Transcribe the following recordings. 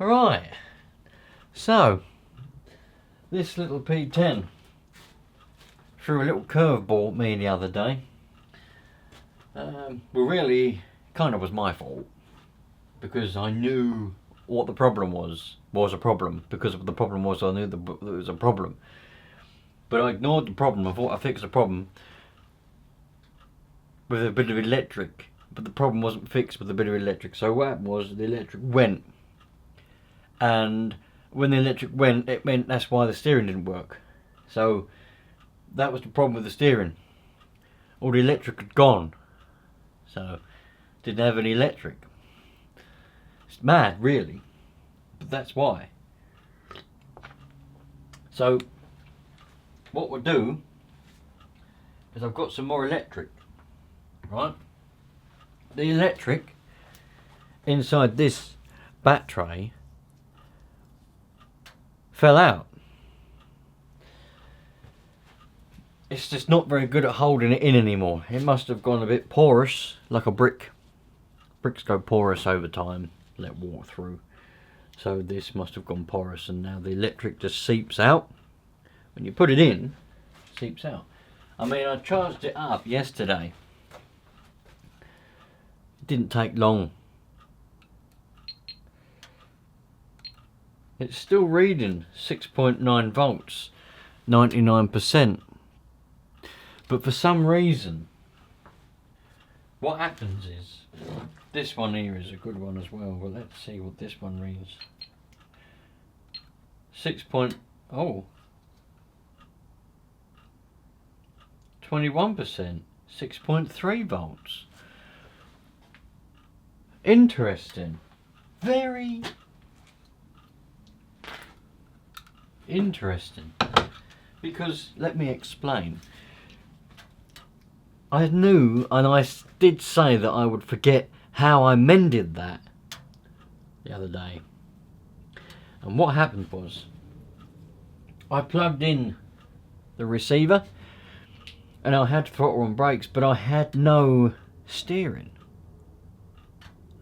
Alright, so this little P10 threw a little curveball at me the other day. Well, really, kind of was my fault, because I knew what the problem was a problem. Because the problem was, I knew there was a problem. But I ignored the problem. I thought I fixed the problem with a bit of electric, but the problem wasn't fixed with a bit of electric. So what happened was the electric went, and when the electric went, it meant that's why the steering didn't work. So that was the problem with the steering. All the electric had gone, so didn't have any electric. It's mad, really, but that's why. So what we'll do is, I've got some more electric, right? The electric inside this bat tray fell out. It's just not very good at holding it in anymore. It must have gone a bit porous, like a brick. Bricks go porous over time, let water through. So this must have gone porous, and now the electric just seeps out. When you put it in, it seeps out. I mean, I charged it up yesterday. It didn't take long. It's still reading 6.9 volts, 99%. But for some reason, what happens is, this one here is a good one as well. Well, let's see what this one reads. 21%, 6.3 volts. Interesting. Very interesting. Because, let me explain. I knew, and I did say that I would forget how I mended that the other day. And what happened was, I plugged in the receiver, and I had throttle and brakes, but I had no steering.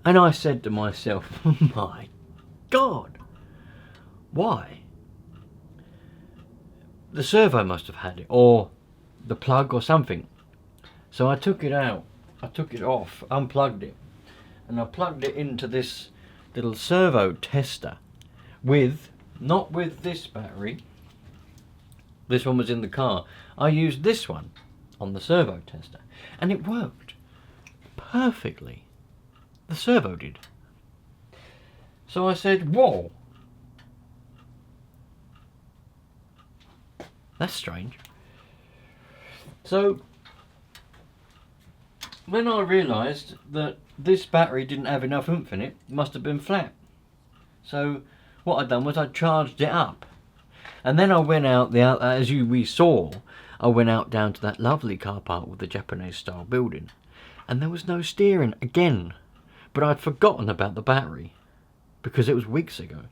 And I said to myself, oh my God, why? The servo must have had it, or the plug or something. So I took it out, I took it off, unplugged it, and I plugged it into this little servo tester with, not with this battery, this one was in the car. I used this one on the servo tester, and it worked perfectly. The servo did. So I said, whoa, that's strange. So then I realised that this battery didn't have enough oomph in it. It must have been flat. So what I'd done was I charged it up. And then I went out, as we saw, I went out down to that lovely car park with the Japanese style building. And there was no steering again. But I'd forgotten about the battery, because it was weeks ago.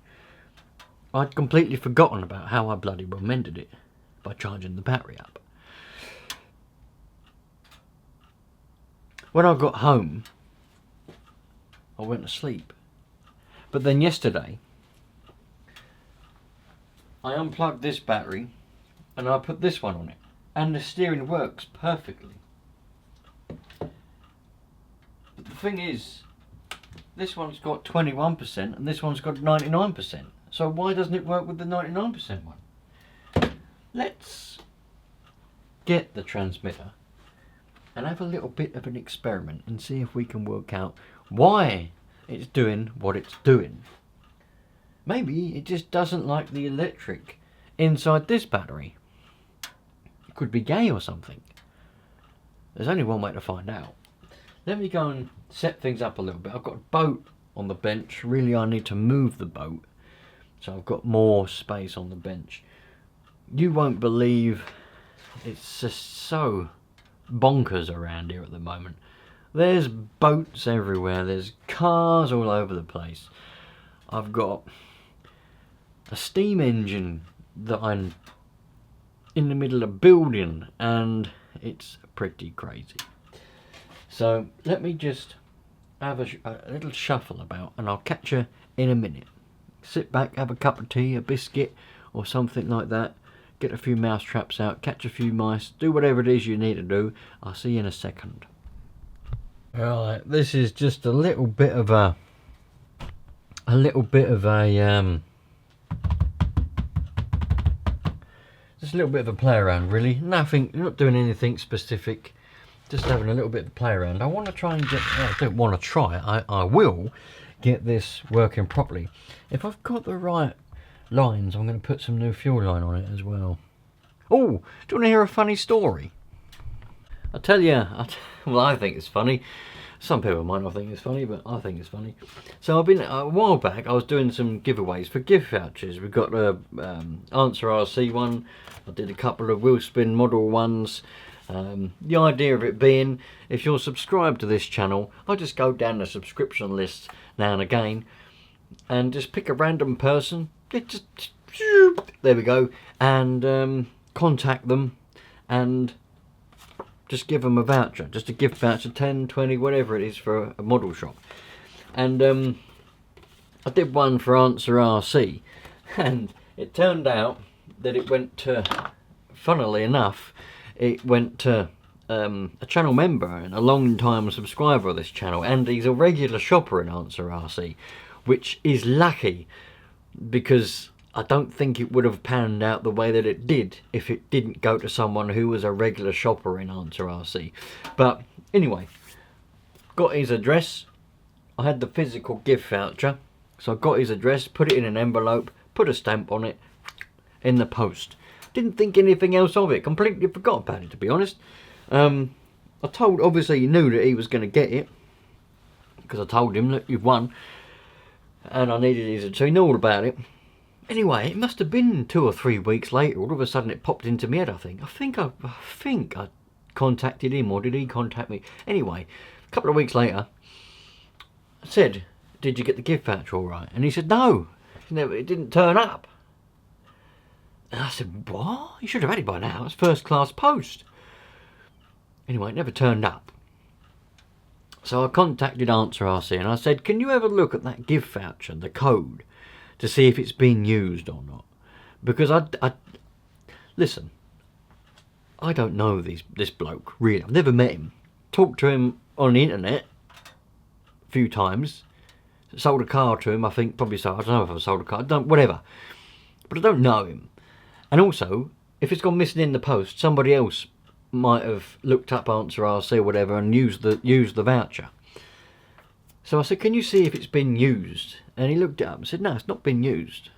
I'd completely forgotten about how I bloody well mended it by charging the battery up. When I got home, I went to sleep. But then yesterday, I unplugged this battery and I put this one on it, and the steering works perfectly. But the thing is, this one's got 21% and this one's got 99%. So why doesn't it work with the 99% one? Let's get the transmitter and have a little bit of an experiment and see if we can work out why it's doing what it's doing. Maybe it just doesn't like the electric inside this battery. It could be gay or something. There's only one way to find out. Let me go and set things up a little bit. I've got a boat on the bench. Really, I need to move the boat, so I've got more space on the bench. You won't believe, it's just so bonkers around here at the moment. There's boats everywhere, there's cars all over the place. I've got a steam engine that I'm in the middle of building, and it's pretty crazy. So let me just have a little shuffle about, and I'll catch you in a minute. sit back, have a cup of tea, a biscuit or something like that, get a few mouse traps out, catch a few mice, do whatever it is you need to do. I'll see you in a second. Right, this is just a little bit of a play around, really. Nothing, not doing anything specific, just having a little bit of a play around. I want to try and get, I don't want to try, I will get this working properly. If I've got the right lines, I'm going to put some new fuel line on it as well. Oh, do you want to hear a funny story? I tell you, well, I think it's funny. Some people might not think it's funny, but I think it's funny. So I've been, a while back, I was doing some giveaways for gift vouchers. We've got a Answer RC one. I did a couple of wheel spin model ones. The idea of it being, if you're subscribed to this channel, I just go down the subscription list now and again and just pick a random person. There we go. And contact them and just give them a voucher, just a gift voucher, 10, 20, whatever it is, for a model shop. And I did one for Answer RC, and it turned out that it went to, funnily enough, it went to a channel member and a long time subscriber of this channel, and he's a regular shopper in Answer RC, which is lucky, because I don't think it would have panned out the way that it did if it didn't go to someone who was a regular shopper in Answer RC. But anyway, got his address. I had the physical gift voucher, so I got his address, put it in an envelope, put a stamp on it, in the post. Didn't think anything else of it, completely forgot about it, to be honest. I told, obviously he knew that he was going to get it, because I told him, look, you've won, and I needed his, so he knew all about it. Anyway, it must have been 2 or 3 weeks later, all of a sudden it popped into my head, I think I contacted him, or did he contact me? Anyway, a couple of weeks later, I said, did you get the gift voucher all right? And he said, no, it didn't turn up. And I said, what? You should have had it by now, it's first class post. Anyway, it never turned up. So I contacted Answer RC and I said, can you ever look at that gift voucher, the code, to see if it's been used or not? Because listen, I don't know this bloke, really. I've never met him. Talked to him on the internet a few times. Sold a car to him, I think, probably so. I don't know if I sold a car, whatever. But I don't know him. And also, if it's gone missing in the post, somebody else might have looked up Answer RC or whatever and used the voucher. So I said, can you see if it's been used? And he looked it up and said, no, it's not been used.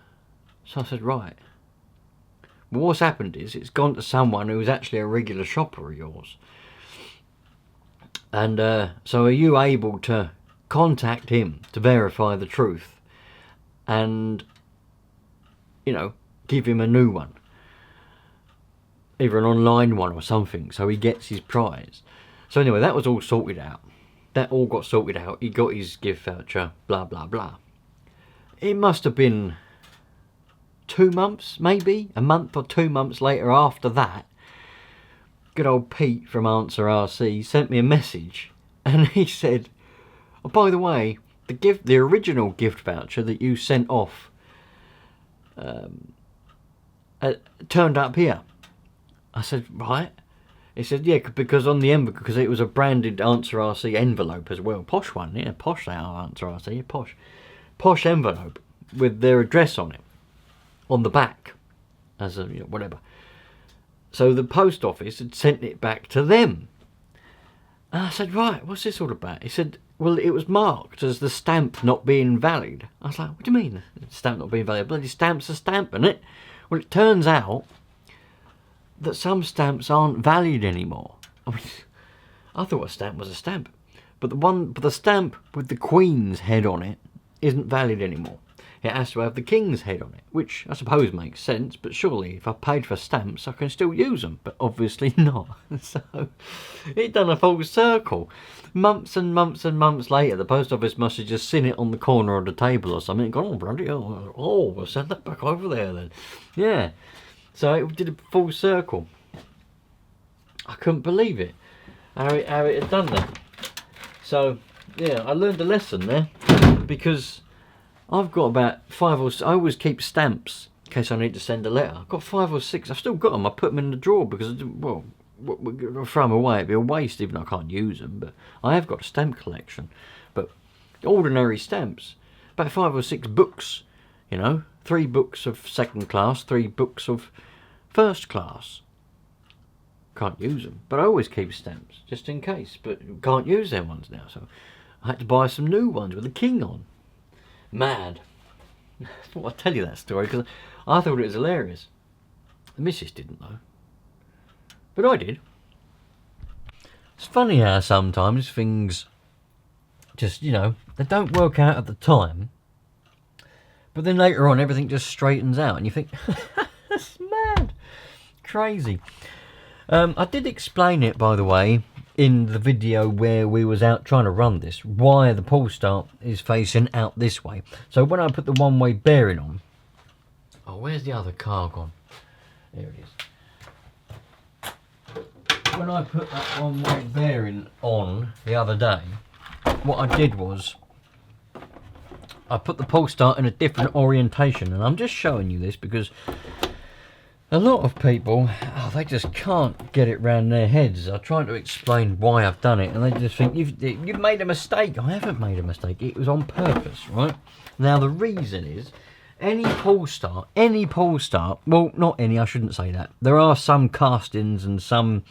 So I said, right. Well, what's happened is it's gone to someone who's actually a regular shopper of yours. And so are you able to contact him to verify the truth and, you know, give him a new one? Either an online one or something, so he gets his prize. So anyway, that was all sorted out. That all got sorted out. He got his gift voucher, blah, blah, blah. It must have been 2 months, maybe, a month or 2 months later after that, good old Pete from Answer RC sent me a message, and he said, oh, by the way, the original gift voucher that you sent off turned up here. I said, right. He said, yeah, because on the envelope, because it was a branded Answer RC envelope as well. Posh one, yeah, posh our Answer RC, posh. Posh envelope with their address on it, on the back, as a, you know, whatever. So the post office had sent it back to them. And I said, right, what's this all about? He said, well, it was marked as the stamp not being valid. I was like, what do you mean, the stamp not being valid? Bloody stamp's a stamp, isn't it? Well, it turns out that some stamps aren't valid anymore. I mean, I thought a stamp was a stamp, but the stamp with the Queen's head on it isn't valid anymore. It has to have the King's head on it, which I suppose makes sense, but surely if I paid for stamps I can still use them, but obviously not. So it done a full circle. Months and months and months later, the post office must have just seen it on the corner of the table or something and gone, oh bloody hell, oh, we'll send that back over there then. Yeah. So it did a full circle. I couldn't believe it, how it had done that. So yeah, I learned a lesson there, because I've got about 5 or 6. I always keep stamps in case I need to send a letter. I've got 5 or 6. I've still got them. I put them in the drawer because, well, we're going to throw them away. It'd be a waste even though I can't use them. But I have got a stamp collection. But ordinary stamps. About 5 or 6 books, you know. 3 books of second class, 3 books of first class. Can't use them. But I always keep stamps just in case. But can't use them ones now. So I had to buy some new ones with a king on. Mad. I thought I'd tell you that story because I thought it was hilarious. The missus didn't though. But I did. It's funny how sometimes things just, you know, they don't work out at the time. But then later on everything just straightens out and you think, that's mad. Crazy. I did explain it, by the way, in the video where we was out trying to run this, why the pull start is facing out this way. So when I put the one-way bearing on, oh, where's the other car gone? There it is. When I put that one-way bearing on the other day, what I did was I put the pull start in a different orientation, and I'm just showing you this because a lot of people, oh, they just can't get it round their heads. I try to explain why I've done it, and they just think, you've made a mistake. I haven't made a mistake. It was on purpose, right? Now, the reason is, any pull start, well, not any, I shouldn't say that. There are some castings and some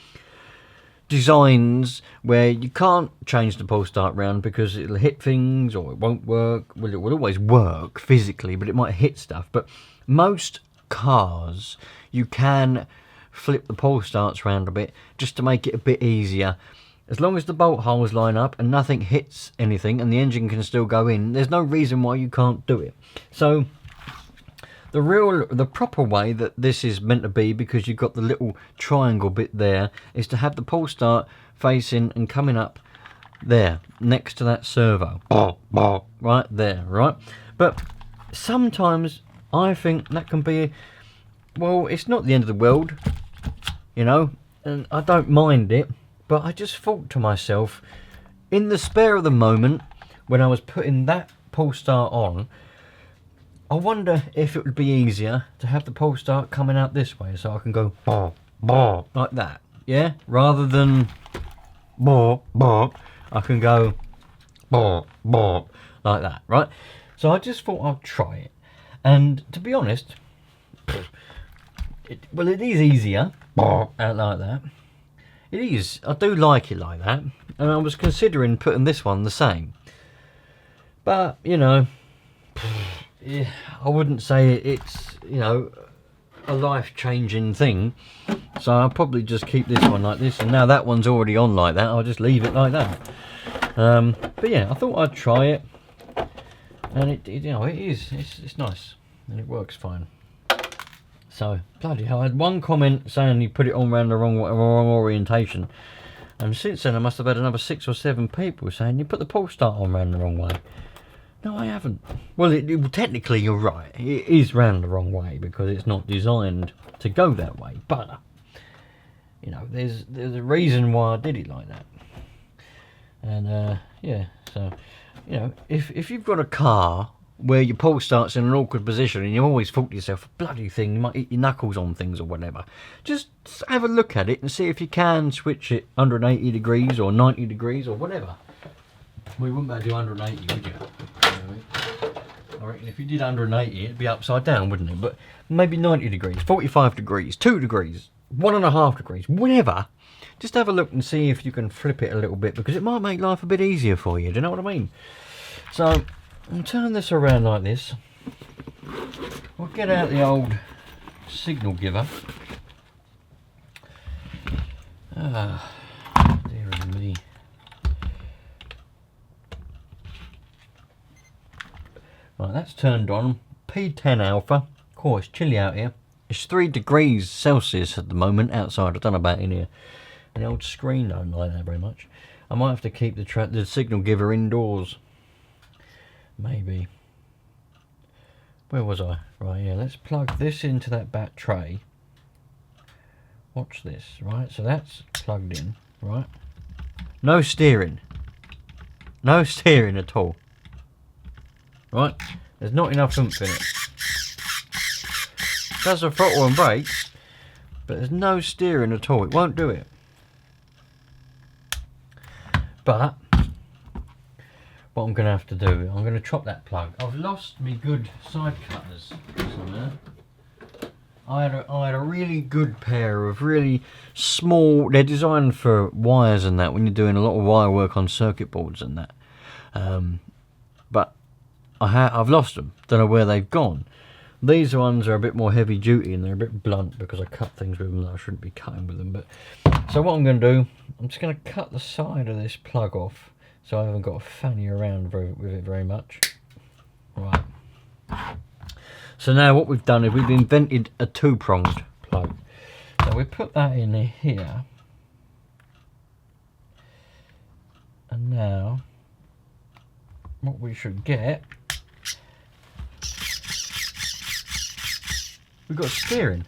designs where you can't change the pull start round because it'll hit things or it won't work. Well, it will always work physically, but it might hit stuff. But most cars, you can flip the pull starts round a bit just to make it a bit easier. As long as the bolt holes line up and nothing hits anything and the engine can still go in, there's no reason why you can't do it. So the proper way that this is meant to be, because you've got the little triangle bit there, is to have the pull start facing and coming up there next to that servo. Right there, right? But sometimes I think that can be, well, it's not the end of the world, you know, and I don't mind it, but I just thought to myself, in the spare of the moment, when I was putting that pull start on, I wonder if it would be easier to have the pull start coming out this way, so I can go like that, yeah? Rather than I can go like that, right? So I just thought I'd try it. And to be honest, it is easier out like that. It is. I do like it like that. And I was considering putting this one the same. But, you know, I wouldn't say it's, you know, a life-changing thing. So I'll probably just keep this one like this. And now that one's already on like that, I'll just leave it like that. But yeah, I thought I'd try it. And it you know, it's nice. And it works fine. So, bloody hell, I had one comment saying you put it on around the wrong orientation. And since then I must have had another 6 or 7 people saying you put the pull start on round the wrong way. No, I haven't. Well, technically you're right. It is round the wrong way because it's not designed to go that way. But, you know, there's a reason why I did it like that. And, yeah, so, you know, if you've got a car where your pull starts in an awkward position and you always thought to yourself, bloody thing, you might hit your knuckles on things or whatever, just have a look at it and see if you can switch it 180 degrees or 90 degrees or whatever. Well, you wouldn't be able to do 180, would you? I reckon if you did 180, it'd be upside down, wouldn't it? But maybe 90 degrees, 45 degrees, 2 degrees, 1.5 degrees, whatever. Just have a look and see if you can flip it a little bit, because it might make life a bit easier for you. Do you know what I mean? So, I'll turn this around like this. We'll get out the old signal giver. Ah, dear me. Right, that's turned on. P10 alpha. Of course, it's chilly out here. It's 3 degrees Celsius at the moment outside. I don't know about in here. And the old screen don't like that very much. I might have to keep the signal giver indoors. Maybe. Where was I? Right, yeah, let's plug this into that bat tray. Watch this, right? So that's plugged in, right? No steering. No steering at all. Right? There's not enough oomph in it. It does the throttle and brakes, but there's no steering at all. It won't do it. But what I'm going to have to do, I'm going to chop that plug. I've lost me good side cutters somewhere. I had a really good pair of really small. They're designed for wires and that when you're doing a lot of wire work on circuit boards and that. But I've lost them. Don't know where they've gone. These ones are a bit more heavy duty and they're a bit blunt because I cut things with them that I shouldn't be cutting with them. But so what I'm going to do, I'm just going to cut the side of this plug off so I haven't got to fanny around with it very much. Right. So now what we've done is we've invented a two-pronged plug. So we put that in here. And now what we should get, we've got steering.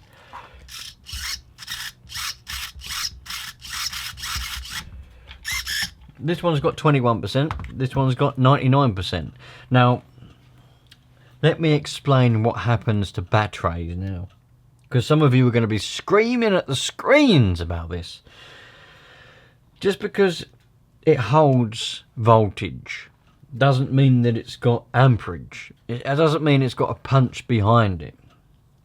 This one's got 21%, this one's got 99%. Now, let me explain what happens to batteries now. Because some of you are going to be screaming at the screens about this. Just because it holds voltage doesn't mean that it's got amperage. It doesn't mean it's got a punch behind it.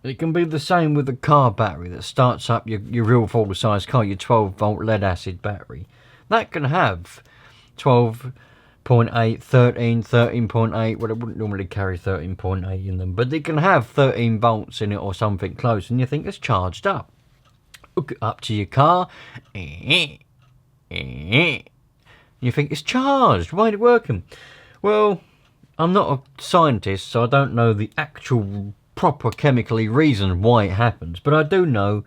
It can be the same with a car battery that starts up your real full-size car, your 12-volt lead-acid battery. That can have 12.8, 13, 13.8. Well, it wouldn't normally carry 13.8 in them, but they can have 13 volts in it or something close, and you think it's charged up. Hook it up to your car. You think it's charged. Why ain't it working? Well, I'm not a scientist, so I don't know the actual proper chemically reason why it happens, but I do know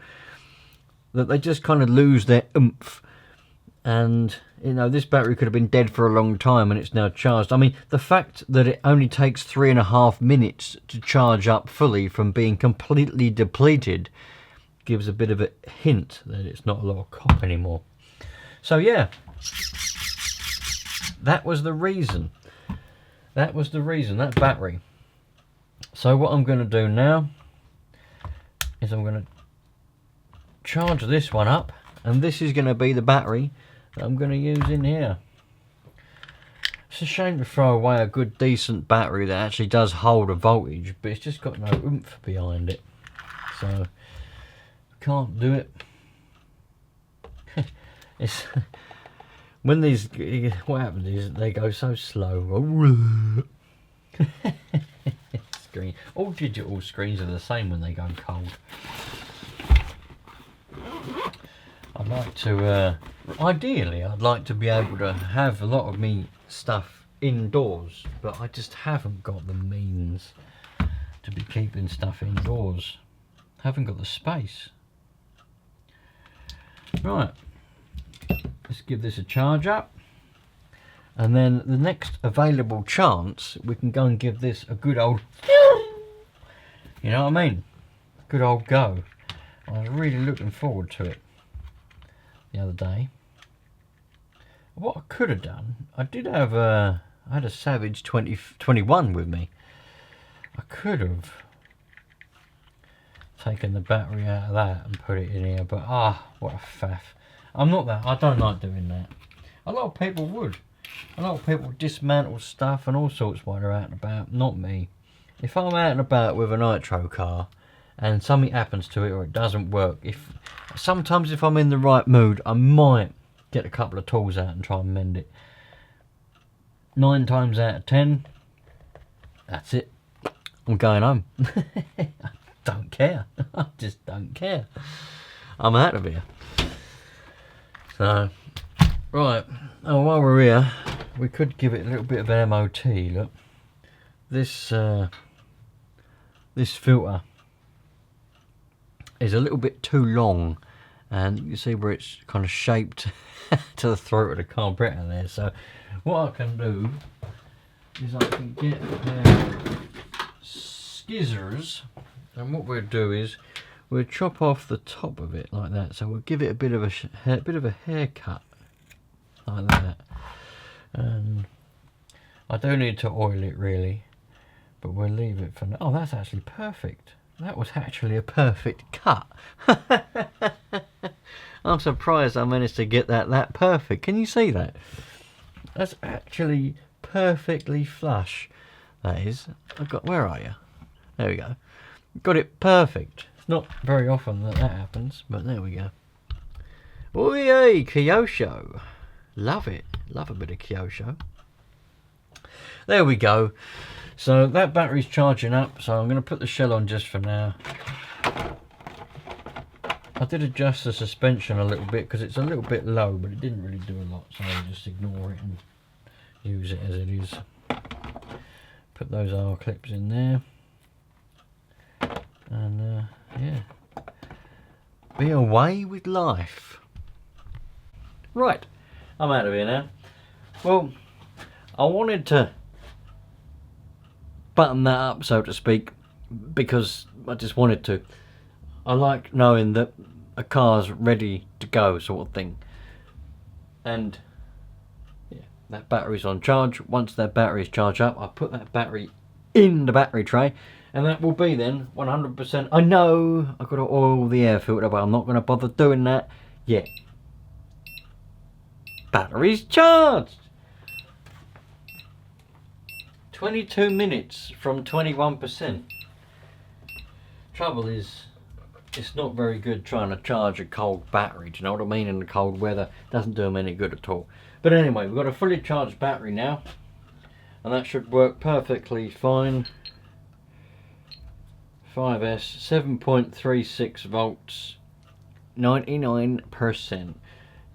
that they just kind of lose their oomph. And you know, this battery could have been dead for a long time and it's now charged. I mean, the fact that it only takes 3.5 minutes to charge up fully from being completely depleted gives a bit of a hint that it's not a lot of cop anymore. So yeah, that was the reason. That was the reason, that battery. So what I'm going to do now is I'm going to charge this one up, and this is going to be the battery that I'm going to use in here. It's a shame to throw away a good decent battery that actually does hold a voltage, but it's just got no oomph behind it, so can't do it. It's when these, what happens is they go so slow. Screen. All digital screens are the same when they go cold. I'd like to, ideally, I'd like to be able to have a lot of me stuff indoors, but I just haven't got the means to be keeping stuff indoors. Haven't got the space. Right, let's give this a charge up, and then the next available chance we can go and give this a good old, you know what I mean, good old go. I was really looking forward to it the other day. What I could have done, I did have I had a Savage 2021 with me. I could have taken the battery out of that and put it in here, but what a faff. I'm not that, I don't like doing that. A lot of people would. A lot of people dismantle stuff and all sorts while they're out and about. Not me. If I'm out and about with a Nitro car and something happens to it or it doesn't work, sometimes if I'm in the right mood, I might get a couple of tools out and try and mend it. 9 times out of 10, that's it. I'm going home. I don't care. I just don't care. I'm out of here. So, right. Oh, while we're here, we could give it a little bit of an MOT. Look, this filter is a little bit too long, and you can see where it's kind of shaped to the throat of the carburetor there. So what I can do is I can get a pair of scissors, and what we'll do is we'll chop off the top of it like that. So we'll give it a bit of a haircut like that. And I do need to oil it really, but we'll leave it for now. Oh, that's actually perfect. That was actually a perfect cut. I'm surprised I managed to get that perfect. Can you see that? That's actually perfectly flush. That is. Where are you? There we go. Got it perfect. It's not very often that happens, but there we go. Oh yay, Kyosho. Love it. Love a bit of Kyosho. There we go. So that battery's charging up, so I'm going to put the shell on just for now. I did adjust the suspension a little bit because it's a little bit low, but it didn't really do a lot, so I'll just ignore it and use it as it is. Put those R clips in there. And yeah, be away with life. Right, I'm out of here now. Well, I wanted to button that up, so to speak, because I just wanted to. I like knowing that a car's ready to go, sort of thing. And yeah, that battery's on charge. Once that battery's charged up, I put that battery in the battery tray, and that will be then 100%. I know I've got to oil the air filter, but I'm not going to bother doing that yet. Battery's charged. 22 minutes from 21%. Trouble is, it's not very good trying to charge a cold battery. Do you know what I mean? In the cold weather, doesn't do them any good at all. But anyway, we've got a fully charged battery now, and that should work perfectly fine. 5S, 7.36 volts, 99%.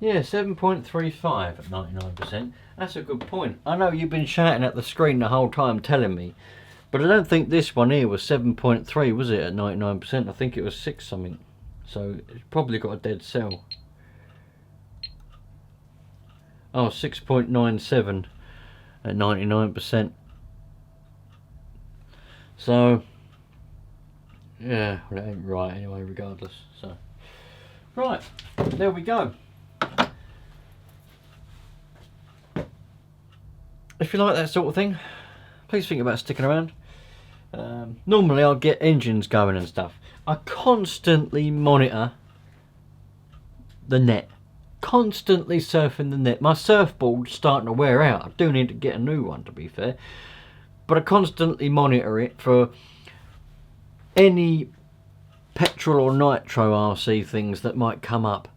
Yeah, 7.35 at 99%. That's a good point. I know you've been shouting at the screen the whole time telling me, but I don't think this one here was 7.3, was it, at 99%? I think it was 6 something. So it's probably got a dead cell. Oh, 6.97 at 99%. So yeah, well, it ain't right anyway, regardless. So right, there we go. If you like that sort of thing, please think about sticking around. Normally I'll get engines going and stuff. I constantly monitor the net. Constantly surfing the net. My surfboard's starting to wear out. I do need to get a new one, to be fair. But I constantly monitor it for any petrol or nitro RC things that might come up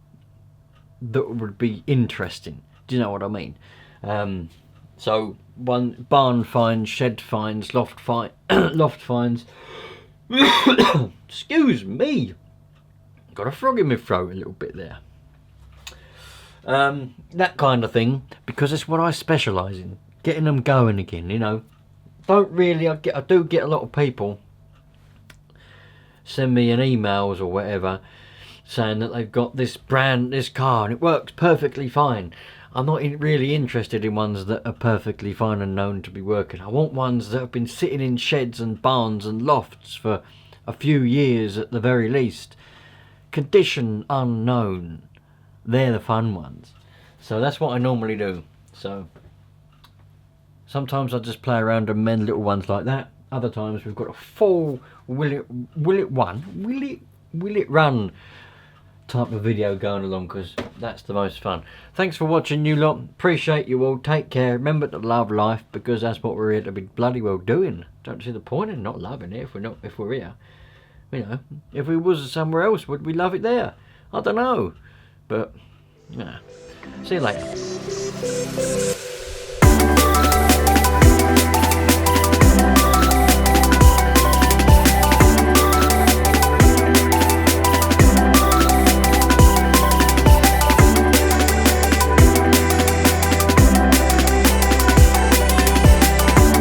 that would be interesting. Do you know what I mean? So one barn finds, shed finds, loft finds. Excuse me. Got a frog in my throat a little bit there. That kind of thing, because it's what I specialise in. Getting them going again, you know. I do get a lot of people send me an emails or whatever saying that they've got this car and it works perfectly fine. I'm not really interested in ones that are perfectly fine and known to be working. I want ones that have been sitting in sheds and barns and lofts for a few years at the very least. Condition unknown. They're the fun ones. So that's what I normally do. So sometimes I just play around and mend little ones like that. Other times we've got a full will it run type of video going along, because that's the most fun. Thanks for watching, you lot. Appreciate you all. Take care. Remember to love life, because that's what we're here to be bloody well doing. Don't see the point in not loving it if we're here. You know, if we was somewhere else, would we love it there? I don't know. But yeah. See you later.